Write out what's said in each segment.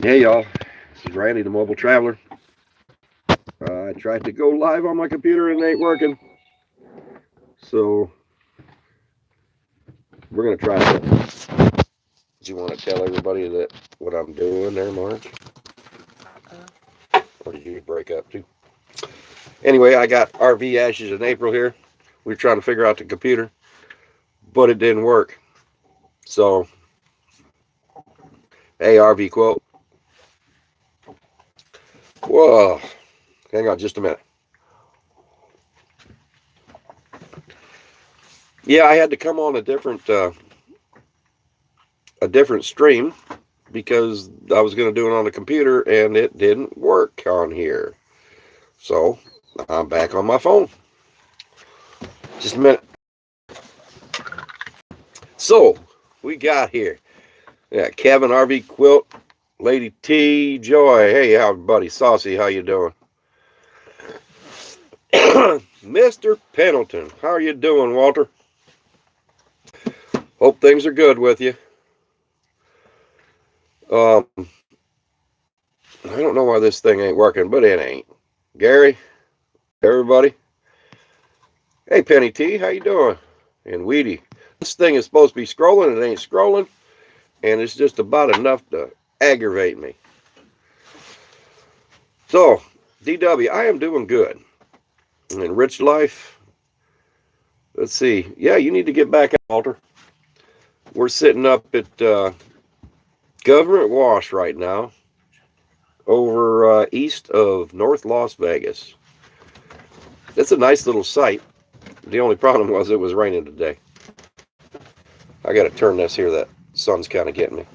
Hey y'all, this is Randy, the mobile traveler. I tried to go live on my computer and it ain't working. So we're gonna try it. Do you want to tell everybody that what I'm doing there, Marge? Or did you break up too? Anyway, I got RV ashes in April here. We were trying to figure out the computer, but it didn't work. So, hey, RV quote. Whoa, hang on just a minute. Yeah, I had to come on a different stream because I was going to do it on the computer and it didn't work on here. So I'm back on my phone. Just a minute. So we got here. Yeah, Kevin RV Quilt, Lady T, Joy. Hey, how buddy Saucy, how you doing? Mr. Pendleton, how are you doing, Walter? Hope things are good with you. I don't know why this thing ain't working, but it ain't. Gary, everybody. Hey, Penny T, how you doing? And Weedy. This thing is supposed to be scrolling, it ain't scrolling, and it's just about enough to aggravate me. So, DW, I am doing good. And Rich Life, let's see. Yeah, you need to get back out, Walter. We're sitting up at Government Wash right now over east of North Las Vegas. It's a nice little site. The only problem was it was raining today. I got to turn this here. That sun's kind of getting me.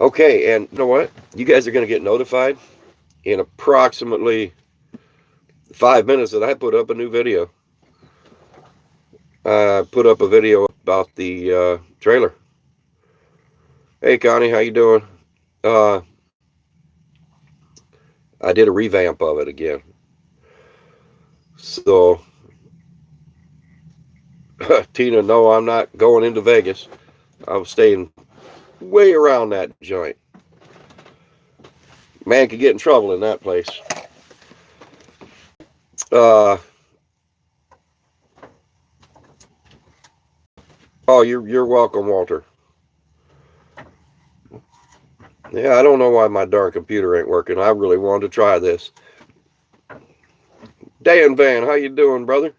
Okay, and you know what? You guys are going to get notified in approximately 5 minutes that I put up a new video. I put up a video about the trailer. Hey, Connie, how you doing? I did a revamp of it again. So, Tina, no, I'm not going into Vegas. I was staying way around that joint. Man could get in trouble in that place. Oh, you're welcome, Walter. Yeah, I don't know why my darn computer ain't working. I really wanted to try this. Dan Van, how you doing, brother?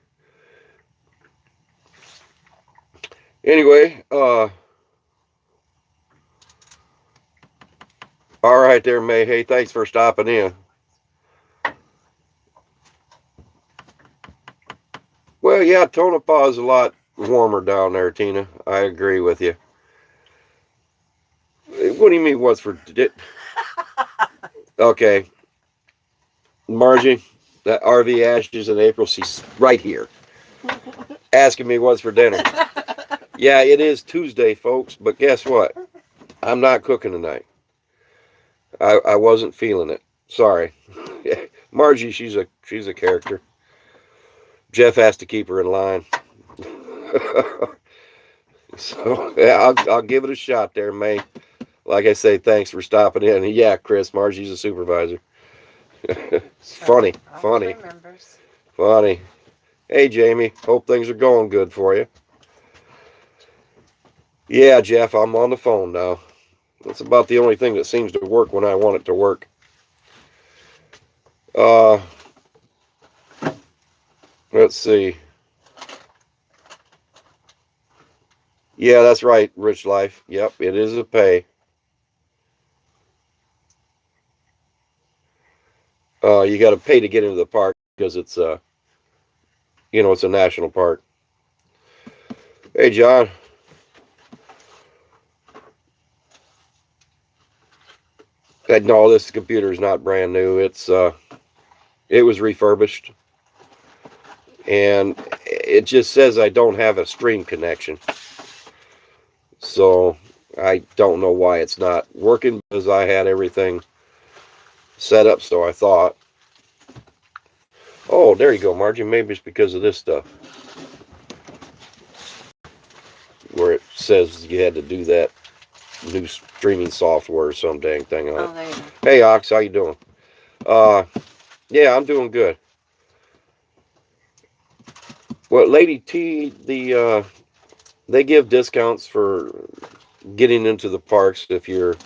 Anyway, all right there, May. Hey, thanks for stopping in. Well, yeah, Tonopah is a lot warmer down there, Tina. I agree with you. What do you mean, what's for... Okay. Margie, that RV ashes in April, she's right here. Asking me what's for dinner. Yeah, it is Tuesday, folks, but guess what? I'm not cooking tonight. I wasn't feeling it. Sorry. Margie, she's a character. Jeff has to keep her in line. So yeah, I'll give it a shot there, May. Like I say, thanks for stopping in. Yeah, Chris, Margie's a supervisor. Funny. Funny. Hey, Jamie. Hope things are going good for you. Yeah, Jeff, I'm on the phone now. That's about the only thing that seems to work when I want it to work. Let's see. Yeah, that's right, Rich Life. Yep, it is a pay. You got to pay to get into the park because it's it's a national park. Hey, John. No, this computer is not brand new. It was refurbished, and it just says I don't have a stream connection. So I don't know why it's not working because I had everything set up. So I thought, oh, there you go, Margie. Maybe it's because of this stuff where it says you had to do that. new streaming software or some dang thing on it. Oh, there you go. Hey, Ox, how you doing? Yeah, I'm doing good. Well, Lady T, they give discounts for getting into the parks if you're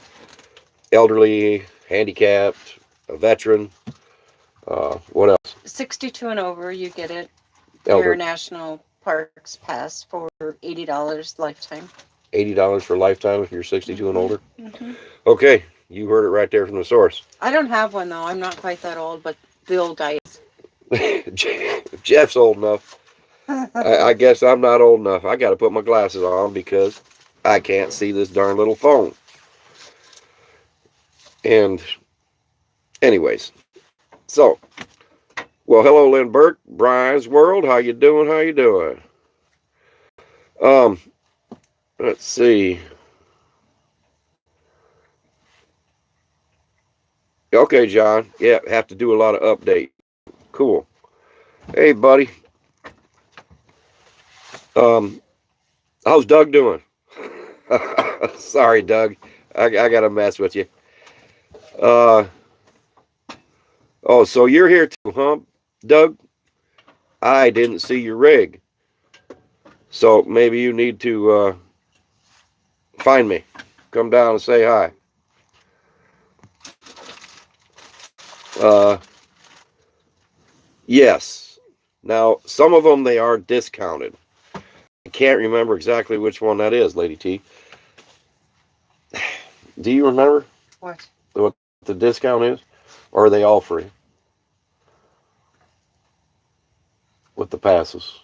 elderly, handicapped, a veteran. What else? 62 and over, you get it. Your Elder. national parks pass for $80 lifetime. $80 for a lifetime if you're 62 and Mm-hmm. older. Mm-hmm. Okay, you heard it right there from the source. I don't have one though. I'm not quite that old, but the old guy Jeff's old enough. is. I guess I'm not old enough. I got to put my glasses on because I can't see this darn little phone. And, anyways, so, well, hello, Lynn Burke, Brian's World. How you doing? How you doing? Um, let's see. Okay, John. Yeah, have to do a lot of update. Cool. Hey, buddy. How's Doug doing? Sorry, Doug. I gotta mess with you. Oh, so you're here too, huh, Doug? I didn't see your rig. So maybe you need to find me. Come down and say hi. Yes. Now, some of them, they are discounted. I can't remember exactly which one that is, Lady T. Do you remember What? what the discount is? Or are they all free? With the passes.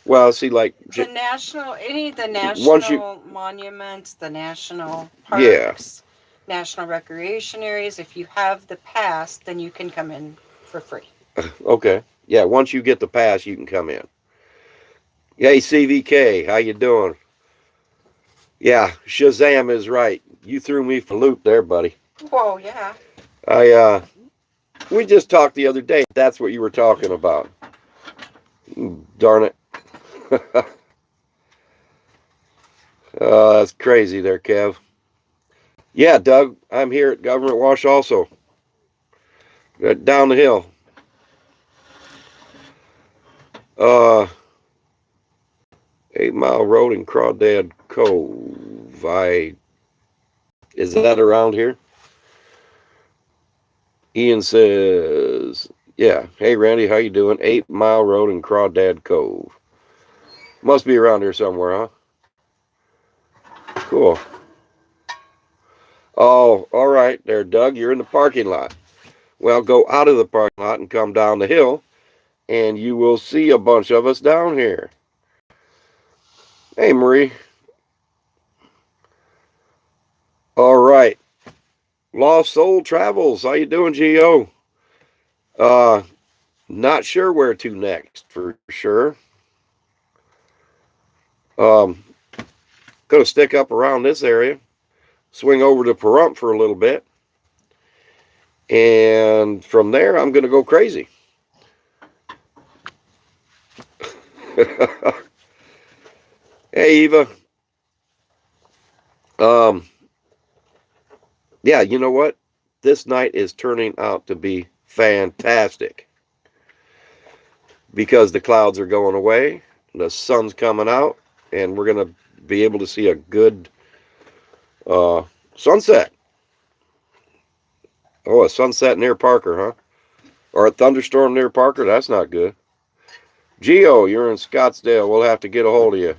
Well, see, like... The national, any of the Once you... national monuments, the national Yeah. parks, national recreation areas, if you have the pass, then you can come in for free. Okay. Yeah, once you get the pass, you can come in. Hey, CVK, how you doing? Yeah, Shazam is right. You threw me for a loop there, buddy. Whoa, yeah. We just talked the other day. That's what you were talking about. Darn it. That's crazy there, Kev. Yeah, Doug, I'm here at Government Wash also. Down the hill. 8 Mile Road in Crawdad Cove. Is that around here? Ian says, yeah. Hey, Randy, how you doing? 8 Mile Road in Crawdad Cove. Must be around here somewhere, huh? Cool. Oh, all right there, Doug. You're in the parking lot. Well, go out of the parking lot and come down the hill, and you will see a bunch of us down here. Hey, Marie. All right. Lost Soul Travels. How you doing, G.O.? Not sure where to next, for sure. Gonna stick up around this area. Swing over to Pahrump for a little bit. And from there, I'm gonna go crazy. Hey, Eva. Yeah, you know what? This night is turning out to be fantastic. Because the clouds are going away, the sun's coming out, and we're going to be able to see a good sunset. Oh, a sunset near Parker, huh? Or a thunderstorm near Parker? That's not good. Geo, you're in Scottsdale. We'll have to get a hold of you.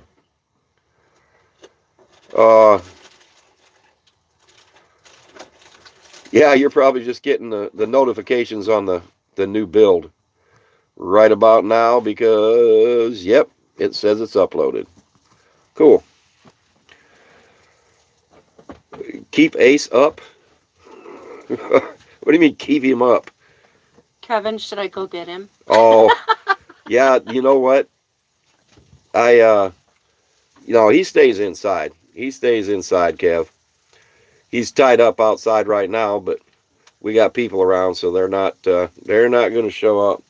Yeah, you're probably just getting the notifications on the new build right about now because, yep, it says it's uploaded. Cool. Keep Ace up? What do you mean keep him up? Kevin, should I go get him? Oh, yeah, you know what? He stays inside. He stays inside, Kev. He's tied up outside right now, but we got people around, so they're not going to show up.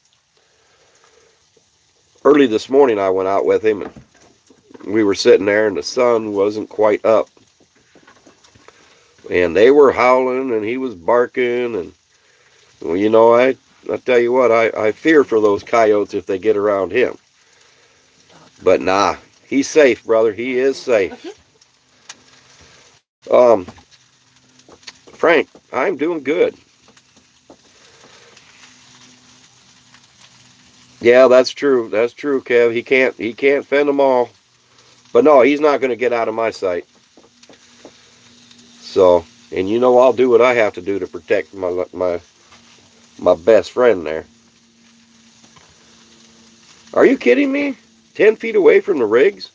Early this morning, I went out with him, and we were sitting there, and the sun wasn't quite up. And they were howling, and he was barking, and well, you know, I tell you what, I fear for those coyotes if they get around him. But nah, he's safe, brother. He is safe. Frank, I'm doing good. Yeah, that's true. That's true, Kev. He can't fend them all. But no, he's not going to get out of my sight. So, and you know, I'll do what I have to do to protect my best friend there. Are you kidding me? 10 feet away from the rigs?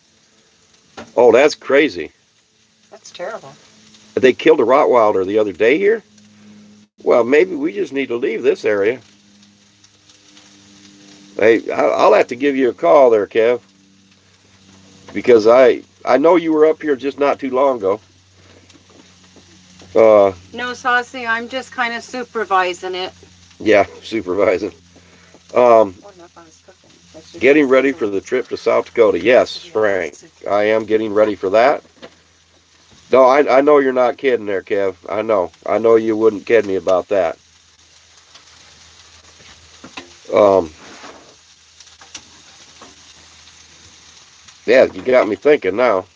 Oh, that's crazy. That's terrible. They killed a Rottweiler the other day here? Well, maybe we just need to leave this area. Hey, I'll have to give you a call there, Kev. Because I know you were up here just not too long ago. No, Saucy, I'm just kind of supervising it. Yeah, supervising. Getting ready for the trip to South Dakota. Yes, Frank. I am getting ready for that. No, I know you're not kidding there, Kev. I know you wouldn't kid me about that. Yeah, you got me thinking now.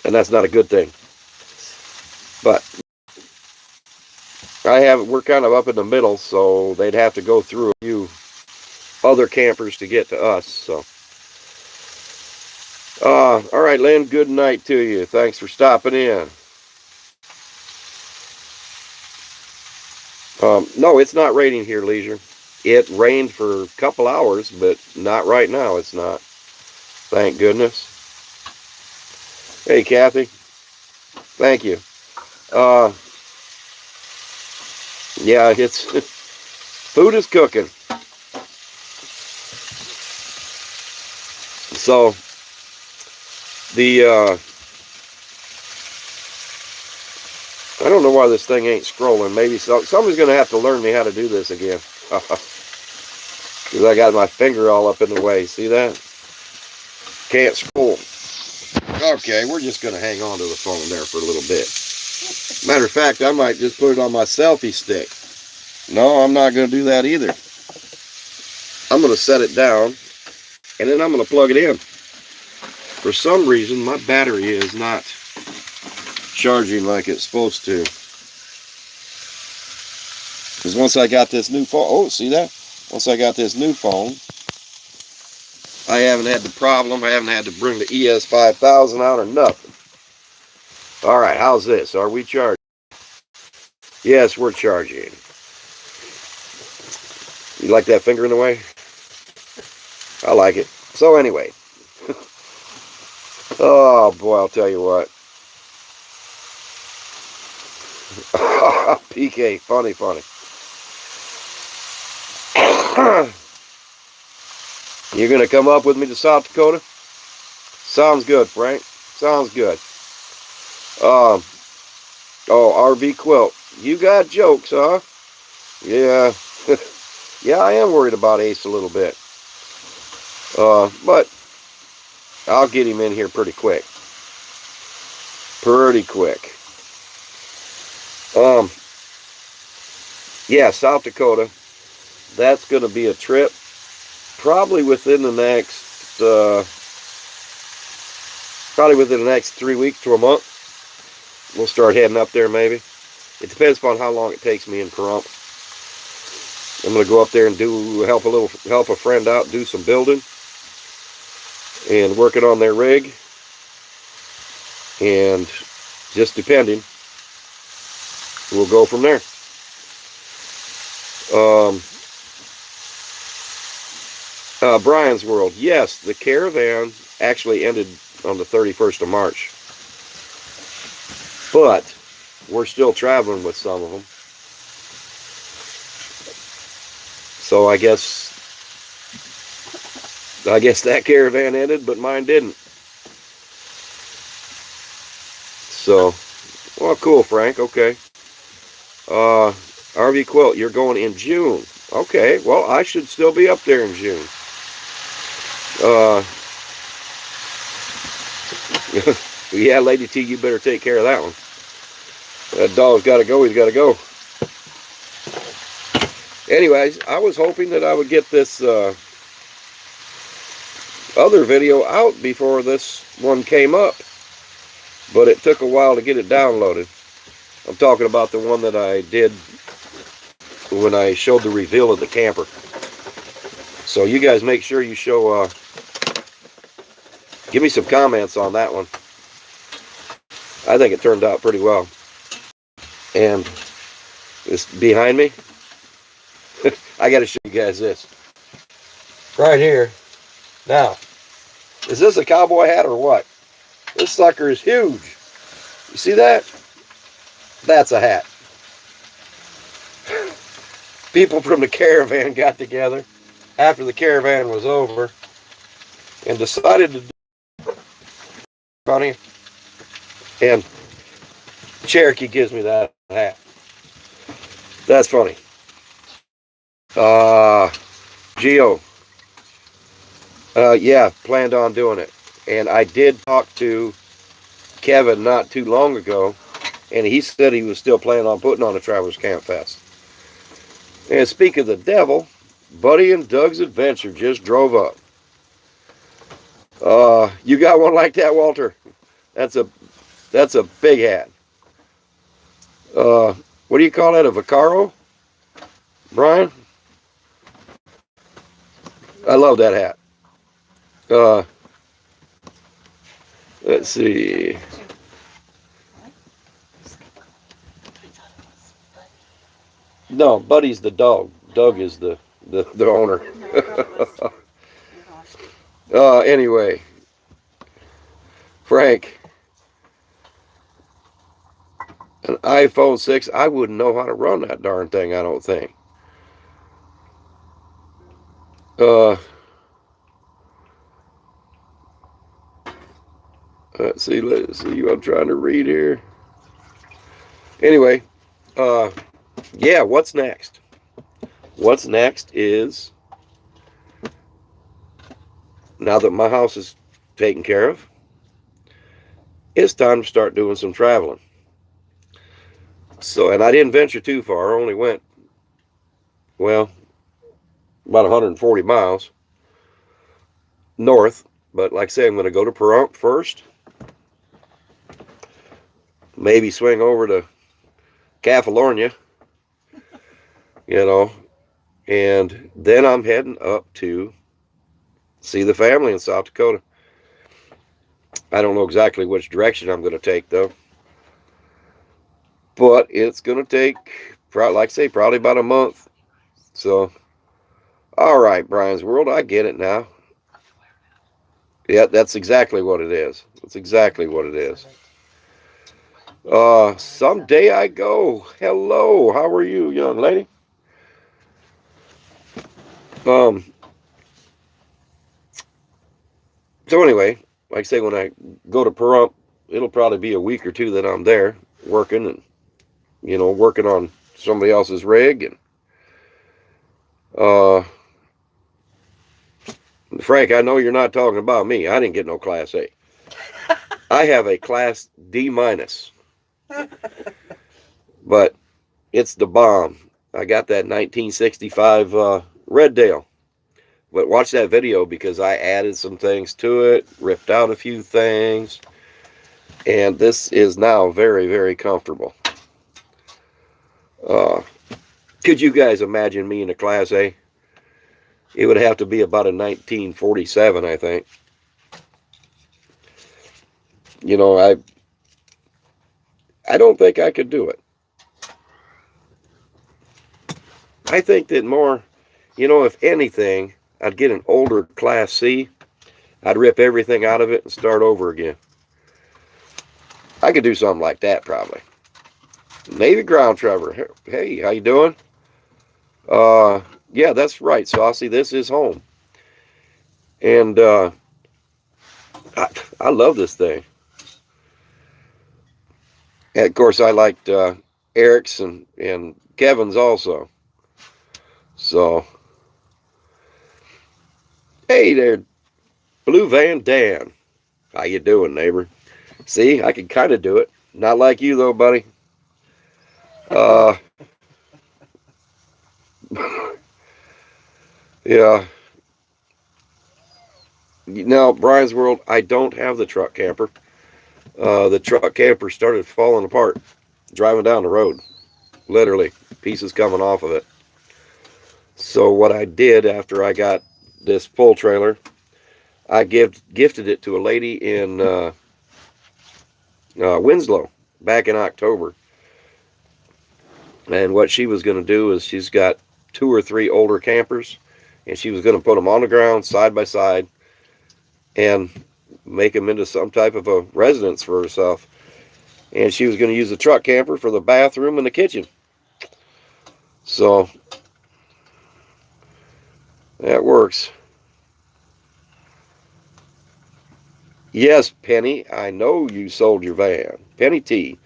And that's not a good thing. But we're kind of up in the middle, so they'd have to go through a few other campers to get to us, so. All right, Lynn, good night to you. Thanks for stopping in. No, it's not raining here, Leisure. It rained for a couple hours, but not right now, it's not. Thank goodness. Hey, Kathy. Thank you. Yeah, it's food is cooking. So I don't know why this thing ain't scrolling. Maybe somebody's gonna have to learn me how to do this again. Because I got my finger all up in the way. See that? Can't scroll. Okay, we're just gonna hang on to the phone there for a little bit. Matter of fact, I might just put it on my selfie stick. No, I'm not going to do that either. I'm going to set it down, and then I'm going to plug it in. For some reason, my battery is not charging like it's supposed to. Because once I got this new phone, oh, see that? Once I got this new phone, I haven't had the problem. I haven't had to bring the ES5000 out or nothing. All right, how's this? Are we charging? Yes, we're charging. You like that finger in the way? I like it. So anyway. Oh, boy, I'll tell you what. PK, funny. You're going to come up with me to South Dakota? Sounds good, Frank. Sounds good. Oh, RV Quilt. You got jokes, huh? Yeah. Yeah, I am worried about Ace a little bit. But I'll get him in here pretty quick. Yeah, South Dakota. That's going to be a trip probably within the next 3 weeks to a month. We'll start heading up there maybe. It depends upon how long it takes me in Pahrump. I'm going to go up there and help a friend out, do some building and working on their rig. And just depending, we'll go from there. Brian's World. Yes, the caravan actually ended on the 31st of March. But we're still traveling with some of them. So I guess that caravan ended, but mine didn't. So, well, cool, Frank. Okay. RV Quilt, you're going in June. Okay, well, I should still be up there in June. Yeah, Lady T, you better take care of that one. That dog's got to go. He's got to go. Anyways, I was hoping that I would get this other video out before this one came up, but it took a while to get it downloaded. I'm talking about the one that I did when I showed the reveal of the camper. So you guys make sure you show, give me some comments on that one. I think it turned out pretty well. And this behind me, I got to show you guys this. Right here. Now, is this a cowboy hat or what? This sucker is huge. You see that? That's a hat. People from the caravan got together after the caravan was over and decided to do funny. And Cherokee gives me that hat. That's funny. Geo. Yeah, planned on doing it. And I did talk to Kevin not too long ago, and he said he was still planning on putting on a Travelers Camp Fest. And speak of the devil, Buddy and Doug's Adventure just drove up. You got one like that, Walter? That's a big hat. What do you call that? A Vaccaro? Brian? I love that hat. Let's see. No, Buddy's the dog. Doug is the owner. Anyway, Frank, an iPhone 6, I wouldn't know how to run that darn thing, I don't think. Let's see what I'm trying to read here. Anyway, yeah, what's next? What's next is, now that my house is taken care of, it's time to start doing some traveling. So, and I didn't venture too far. I only went, well, about 140 miles north. But like I say, I'm going to go to Pahrump first. Maybe swing over to California, you know, and then I'm heading up to see the family in South Dakota. I don't know exactly which direction I'm going to take, though. But it's going to take, like I say, probably about a month. So, all right, Brian's World, I get it now. Yeah, that's exactly what it is. That's exactly what it is. Someday I go. Hello, how are you, young lady? So anyway, like I say, when I go to Pahrump, it'll probably be a week or two that I'm there working and, you know, working on somebody else's rig. And Frank, I know you're not talking about me. I didn't get no Class A. I have a Class D minus. But it's the bomb. I got that 1965 Red Dale. But watch that video because I added some things to it, ripped out a few things, and this is now very, very comfortable. Could you guys imagine me in a Class A? It would have to be about a 1947, I think. You know, I don't think I could do it. I think that more, you know, if anything, I'd get an older Class C. I'd rip everything out of it and start over again. I could do something like that probably. Navy Ground Trevor. Hey, how you doing? Yeah, that's right, Saucy. This is home. And I love this thing. And of course, I liked Eric's and Kevin's also. So, hey there, Blue Van Dan. How you doing, neighbor? See, I can kind of do it. Not like you though, buddy. Yeah. Now, Brian's World, I don't have the truck camper. The truck camper started falling apart driving down the road. Literally, pieces coming off of it. So what I did after I got this pull trailer, I gifted it to a lady in Winslow back in October. And what she was going to do is she's got 2 or 3 older campers, and she was going to put them on the ground side by side and make them into some type of a residence for herself. And she was going to use the truck camper for the bathroom and the kitchen. So that works. Yes, Penny, I know you sold your van. Penny T.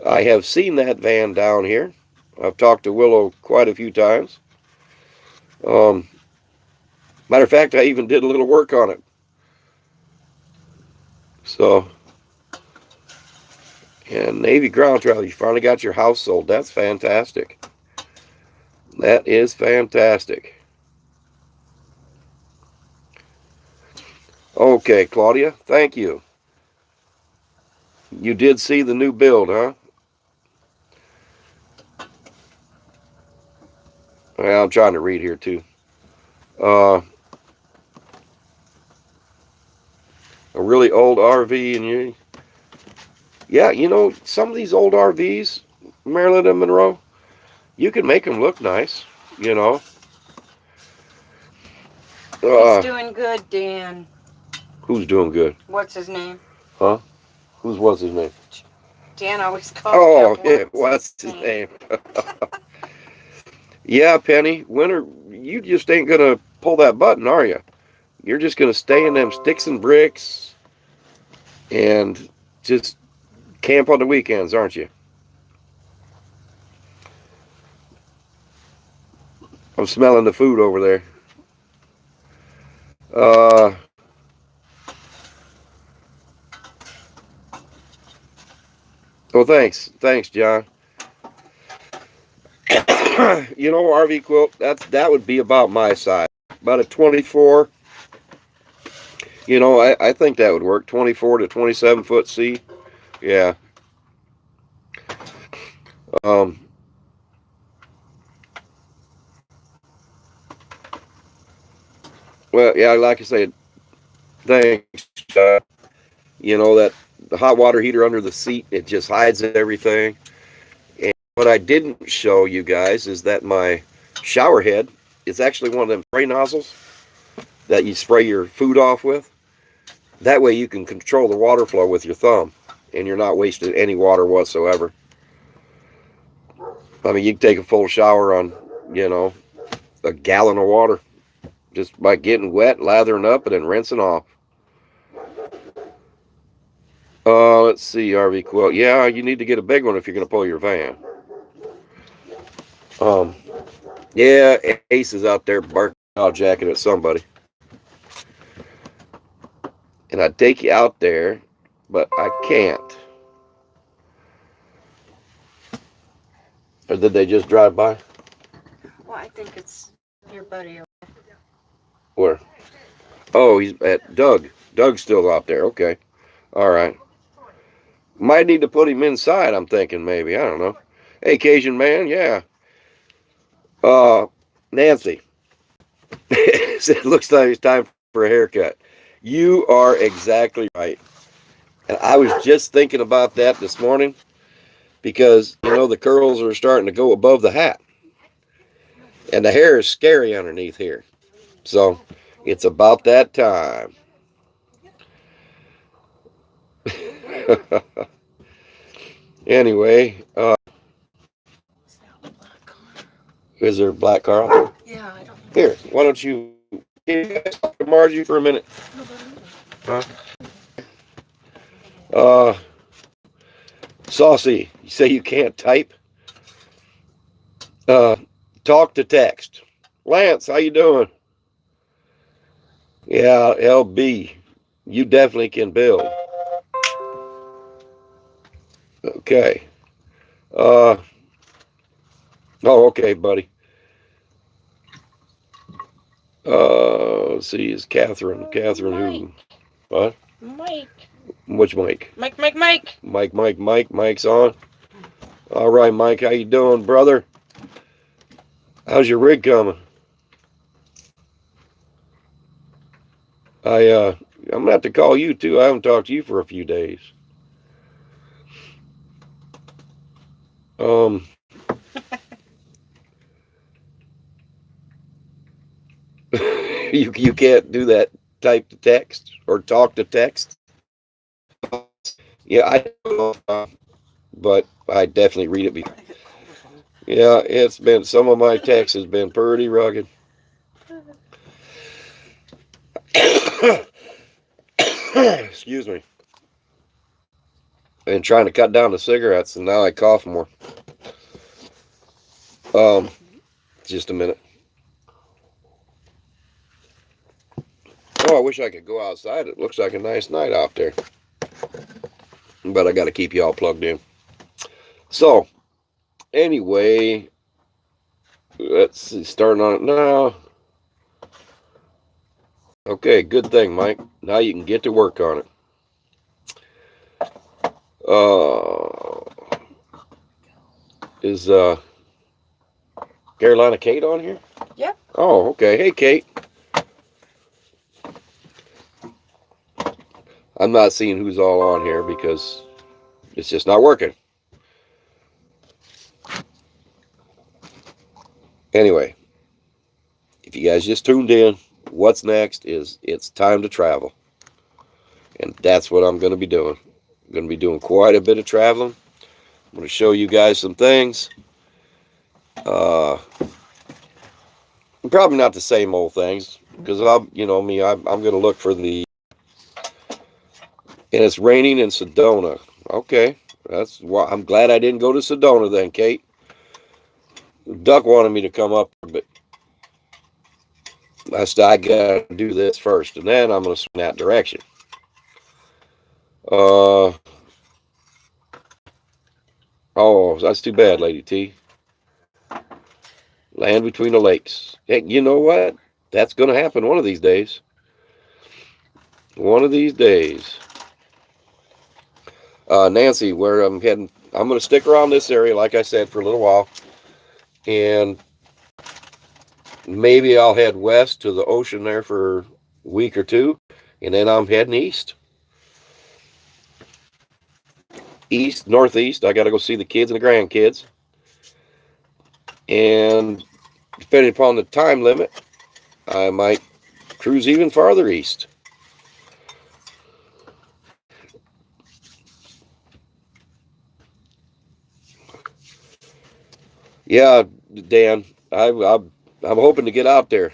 I have seen that van down here. I've talked to Willow quite a few times. Matter of fact, I even did a little work on it. So, and Navy Ground Travel, you finally got your house sold. That's fantastic. That is fantastic. Okay, Claudia, thank you. You did see the new build, huh? Well, I'm trying to read here too. A really old RV, and you, yeah, you know, some of these old RVs, Maryland and Monroe, you can make them look nice, you know. He's doing good, Dan. Who's doing good? What's his name? Huh? What's his name? Dan always calls. Oh, yeah, what's his name? Yeah, Penny, winter, you just ain't gonna pull that button, are you? You're just gonna stay in them sticks and bricks and just camp on the weekends, aren't you? I'm smelling the food over there. Well, thanks, John. You know, RV quilt, that would be about my size, about a 24. You know, I think that would work. 24 to 27 foot C. Yeah. Well, yeah, like I said, thanks, John. You know, that the hot water heater under the seat, it just hides everything. And what I didn't show you guys is that my shower head is actually one of them spray nozzles that you spray your food off with. That way you can control the water flow with your thumb, and you're not wasting any water whatsoever. I mean, you can take a full shower on, you know, a gallon of water just by getting wet, lathering up, and then rinsing off. Let's see, RV quilt. Yeah, you need to get a big one if you're going to pull your van. Yeah, Ace is out there barking out jacking at somebody. And I'd take you out there, but I can't. Or did they just drive by? Well, I think it's your buddy. Where? Oh, he's at Doug. Doug's still out there. Okay. All right. Might need to put him inside, I'm thinking maybe. I don't know. Hey, Cajun man, yeah. Nancy. It looks like it's time for a haircut. You are exactly right. And I was just thinking about that this morning because, you know, the curls are starting to go above the hat. And the hair is scary underneath here. So it's about that time. Anyway, is there a black car out there? Yeah, I don't. Here, why don't you talk to Margie for a minute? Huh? Saucy, you say you can't type? Talk to text. Lance, how you doing? Yeah, LB, you definitely can build. Okay. Oh, okay, buddy. Let's see, is Catherine. Catherine who? What? Mike. Which Mike? Mike. Mike's on. All right, Mike, how you doing, brother? How's your rig coming? I'm gonna have to call you too. I haven't talked to you for a few days. You can't do that type to text or talk to text. Yeah, I don't know, but I definitely read it before. Yeah, it's been, some of my text has been pretty rugged. Excuse me. And trying to cut down the cigarettes, and now I cough more. Just a minute. Oh, I wish I could go outside. It looks like a nice night out there. But I got to keep you all plugged in. So, anyway, let's see, starting on it now. Okay, good thing, Mike. Now you can get to work on it. Is Carolina Kate on here? Yep. Oh, okay. Hey, Kate. I'm not seeing who's all on here because it's just not working. Anyway, if you guys just tuned in, what's next is it's time to travel. And that's what I'm going to be doing. I'm going to be doing quite a bit of traveling. I'm going to show you guys some things. Probably not the same old things because I'm going to look for the. And it's raining in Sedona. Okay, that's why I'm glad I didn't go to Sedona then, Kate. Duck wanted me to come up, but I got to do this first, and then I'm going to swing that direction. Oh, that's too bad, Lady T. Land between the lakes. Hey, you know what? That's going to happen one of these days. One of these days. Nancy, where I'm heading, I'm going to stick around this area, like I said, for a little while. And maybe I'll head west to the ocean there for a week or two. And then I'm heading east. Northeast. I got to go see the kids and the grandkids. And depending upon the time limit, I might cruise even farther east. Yeah, Dan, I'm hoping to get out there.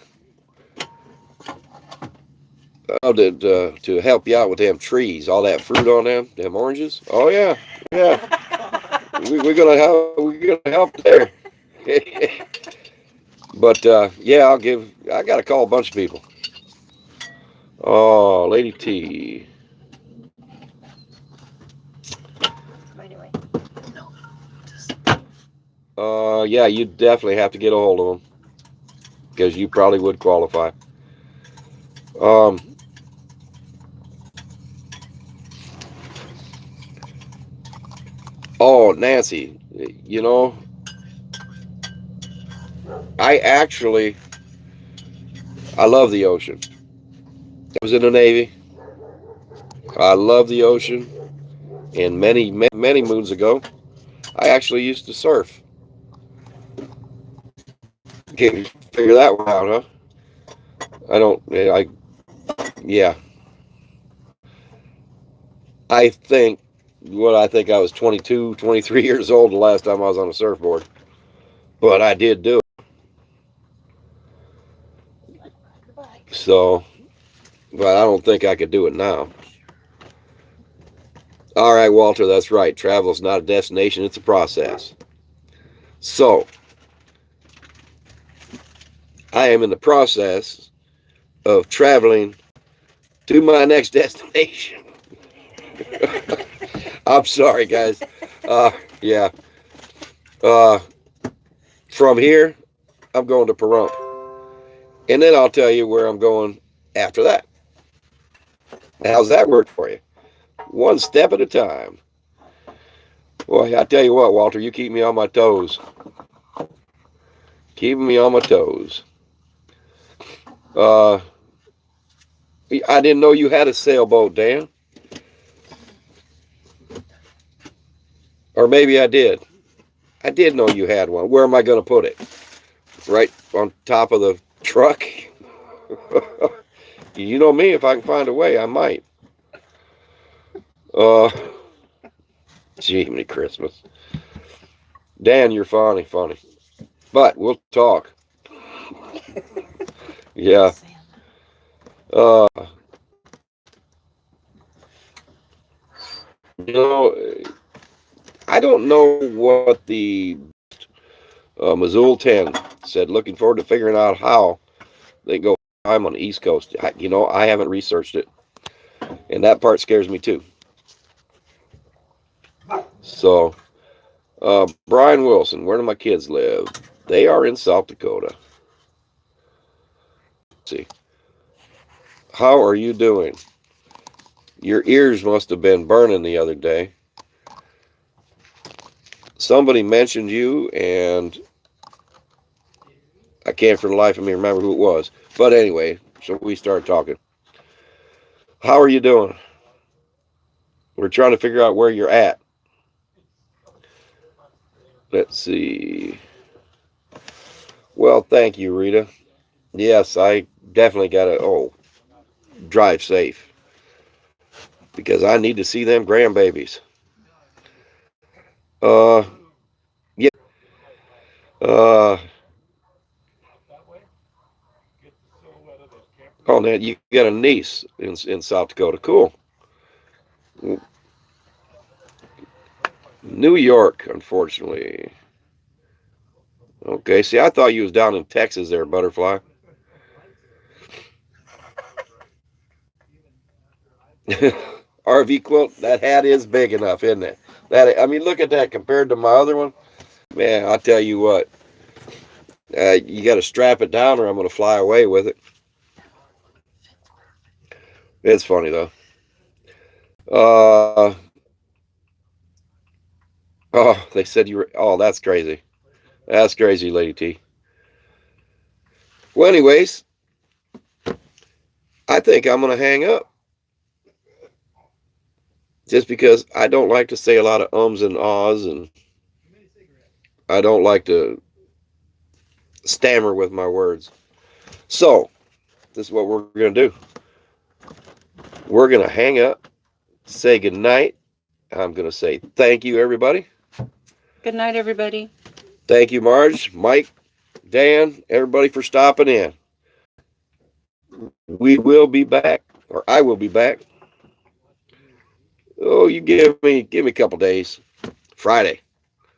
To help you out with them trees, all that fruit on them oranges. Oh yeah. We're gonna help there. But yeah, I gotta call a bunch of people. Oh, Lady T. Anyway. Yeah, you definitely have to get a hold of them because you probably would qualify. Oh, Nancy, you know, I love the ocean. I was in the Navy. I love the ocean. And many moons ago, I actually used to surf. Can't figure that one out, huh? Yeah. I think I was 22, 23 years old the last time I was on a surfboard. But I did do it. So, but I don't think I could do it now. All right, Walter, that's right. Travel is not a destination, it's a process. So, I am in the process of traveling to my next destination. I'm sorry, guys. Yeah. Uh, from here, I'm going to Pahrump. And then I'll tell you where I'm going after that. How's that work for you? One step at a time. Boy, I tell you what, Walter, you keep me on my toes. Keeping me on my toes. I didn't know you had a sailboat, Dan. Or maybe I did. I did know you had one. Where am I going to put it? Right on top of the truck? You know me, if I can find a way, I might. Gee, many Christmas. Dan, you're funny. But we'll talk. Yeah. Uh, you know, I don't know what the Missoula 10 said. Looking forward to figuring out how they go time on the East Coast. I haven't researched it. And that part scares me too. So, Brian Wilson, where do my kids live? They are in South Dakota. Let's see. How are you doing? Your ears must have been burning the other day. Somebody mentioned you, and I can't for the life of me remember who it was. But anyway, so we started talking. How are you doing? We're trying to figure out where you're at. Let's see. Well, thank you, Rita. Yes, I definitely got to, drive safe. Because I need to see them grandbabies. Yeah. Oh, man, you got a niece in South Dakota. Cool. New York, unfortunately. Okay, see, I thought you was down in Texas there, Butterfly. RV quilt, that hat is big enough, isn't it? Look at that compared to my other one. Man, I'll tell you what. You got to strap it down or I'm going to fly away with it. It's funny, though. They said you were... Oh, that's crazy. That's crazy, Lady T. Well, anyways, I think I'm going to hang up. Just because I don't like to say a lot of ums and ahs, and I don't like to stammer with my words. So, this is what we're going to do. We're going to hang up, say goodnight. I'm going to say thank you, everybody. Good night, everybody. Thank you, Marge, Mike, Dan, everybody for stopping in. We will be back, or I will be back. Oh, you give me a couple days. Friday.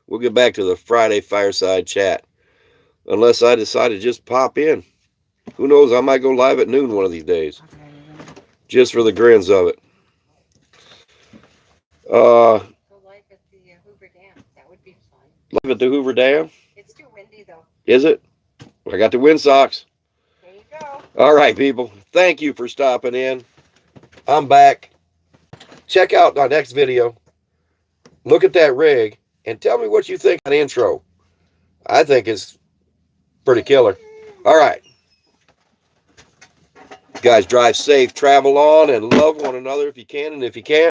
We'll get back to the Friday fireside chat. Unless I decide to just pop in. Who knows? I might go live at noon one of these days. Just for the grins of it. Go live at the Hoover Dam. That would be fun. Live at the Hoover Dam? It's too windy, though. Is it? I got the wind socks. There you go. All right, people. Thank you for stopping in. I'm back. Check out our next video. Look at that rig and tell me what you think of the intro. I think it's pretty killer. All right. Guys, drive safe, travel on, and love one another if you can, and if you can't,